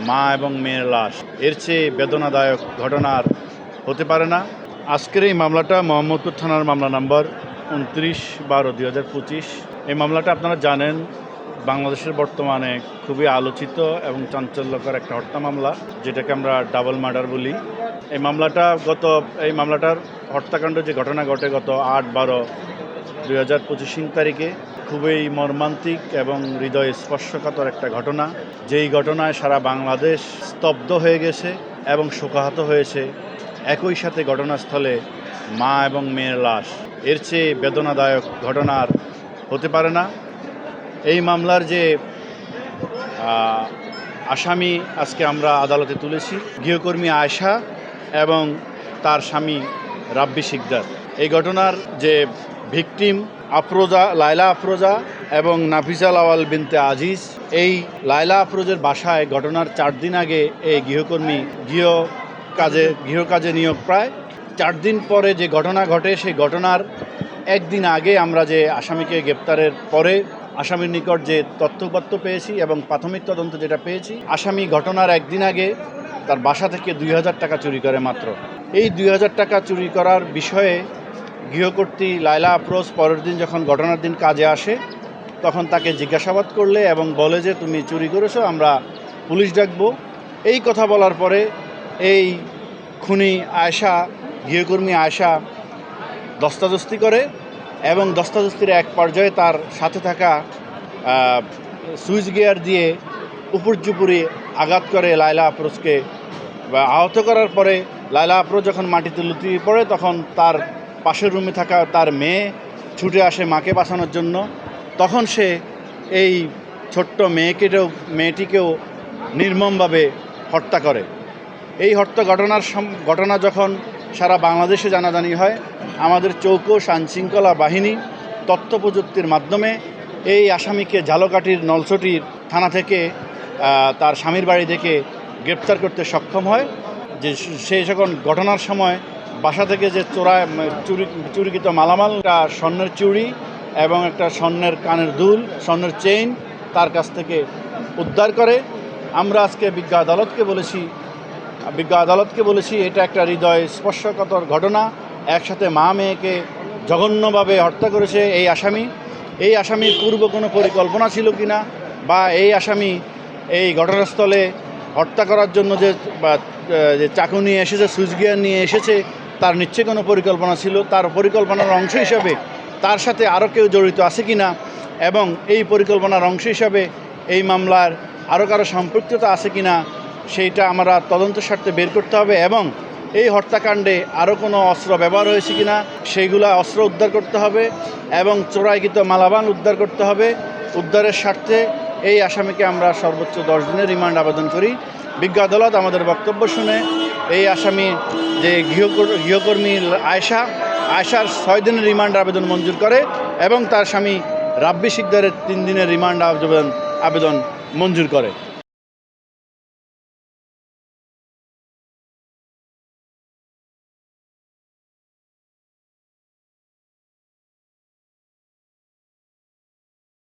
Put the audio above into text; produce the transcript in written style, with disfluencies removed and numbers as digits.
মা এবং মেয়ের লাশ, এর চেয়ে বেদনাদায়ক ঘটনা আর হতে পারে না। আজকের এই মামলাটা মোহাম্মদপুর থানার মামলা নাম্বার 29/12/2025। এই মামলাটা আপনারা জানেন বাংলাদেশের বর্তমানে খুবই আলোচিত এবং চাঞ্চল্যকর একটা হত্যা মামলা, যেটাকে আমরা ডাবল মার্ডার বলি। এই মামলাটার হত্যাকাণ্ড যে ঘটনা ঘটে গত 8/12/2025 তারিখে, খুবই মর্মান্তিক এবং হৃদয় স্পর্শকাতর একটা ঘটনা। যেই ঘটনায় সারা বাংলাদেশ স্তব্ধ হয়ে গেছে এবং শোকাহত হয়েছে। একই সাথে ঘটনাস্থলে মা এবং মেয়ের লাশ, এর চেয়ে বেদনাদায়ক ঘটনা আর হতে পারে না। এই মামলার যে আসামি আজকে আমরা আদালতে তুলেছি, গৃহকর্মী আয়েশা এবং তার স্বামী রাব্বি শিকদার। এই ঘটনার যে ভিকটিম লায়লা আফরোজা এবং নাফিসা লাওয়াল বিনতে আজিজ, এই লায়লা আফরোজের বাসায় ঘটনার 4 দিন আগে এই গৃহকর্মী গৃহকাজে নিয়োগ। প্রায় 4 দিন পরে যে ঘটনা ঘটে, সেই ঘটনার একদিন আগে আমরা যে আসামিকে গ্রেপ্তারের পরে আসামির নিকট যে তথ্যপত্র পেয়েছি এবং প্রাথমিক তদন্ত যেটা পেয়েছি, আসামি ঘটনার একদিন আগে তার বাসা থেকে 2000 টাকা চুরি করে মাত্র। এই 2000 টাকা চুরি করার বিষয়ে গৃহকর্ত্রী লায়লা আফরোজ পরের দিন যখন ঘটনার দিন কাজে আসে, তখন তাকে জিজ্ঞাসাবাদ করলে এবং বলে যে তুমি চুরি করেছো, আমরা পুলিশ ডাকবো। এই কথা বলার পরে এই খুনি গৃহকর্মী আয়েশা দস্তাদস্তি করে এবং দস্তাদস্তির এক পর্যায়ে তার সাথে থাকা সুইচ গিয়ার দিয়ে উপর্যুপুরি আঘাত করে লায়লা আফরোজকে। আহত করার পরে লায়লা আফরোজ যখন মাটিতে লুটিয়ে পড়ে, তখন তার পাশের রুমে থাকা তার মেয়ে ছুটে আসে মাকে বাঁচানোর জন্য। তখন সে এই ছোট্ট মেয়েটিকেও নির্মমভাবে হত্যা করে। এই হত্যা ঘটনা যখন সারা বাংলাদেশে জানাজানি হয়, আমাদের চৌকস আইনশৃঙ্খলা বাহিনী তথ্য প্রযুক্তির মাধ্যমে এই আসামিকে ঝালকাঠির নলছটির থানা থেকে তার স্বামীর বাড়ি থেকে গ্রেপ্তার করতে সক্ষম হয়। যে সে যখন ঘটনার সময় বাসা থেকে যে চুরিকৃত মালামাল, একটা স্বর্ণের চুড়ি এবং একটা স্বর্ণের কানের দুল, স্বর্ণের চেইন তার কাছ থেকে উদ্ধার করে। আমরা আজকে বিজ্ঞ আদালতকে বলেছি এটা একটা হৃদয় স্পর্শকাতর ঘটনা। একসাথে মা মেয়েকে জঘন্যভাবে হত্যা করেছে এই আসামির পূর্ব কোনো পরিকল্পনা ছিল কিনা, বা এই আসামি এই ঘটনাস্থলে হত্যা করার জন্য যে চাকু নিয়ে এসেছে, সুইচ গিয়ার নিয়ে এসেছে, তার নিশ্চয়ই কোনো পরিকল্পনা ছিল। তার পরিকল্পনার অংশ হিসাবে তার সাথে আরও কেউ জড়িত আছে কিনা, এবং এই পরিকল্পনার অংশ হিসাবে এই মামলার আরও কারো সম্পৃক্ততা আছে কিনা, সেইটা আমরা তদন্তের স্বার্থে বের করতে হবে। এবং এই হত্যাকাণ্ডে আরও কোনো অস্ত্র ব্যবহার হয়েছে কিনা, সেইগুলা অস্ত্র উদ্ধার করতে হবে এবং চোরাইকৃত মালামাল উদ্ধার করতে হবে। উদ্ধারের স্বার্থে এই আসামিকে আমরা সর্বোচ্চ 10 দিনের রিমান্ড আবেদন করি। বিজ্ঞ আদালত আমাদের বক্তব্য শুনে এই আসামি যে গৃহকর্মী আয়েশার 6 দিনের রিমান্ড আবেদন মঞ্জুর করে এবং তার স্বামী রাব্বি শিকদারের 3 দিনের রিমান্ড আবেদন মঞ্জুর করে।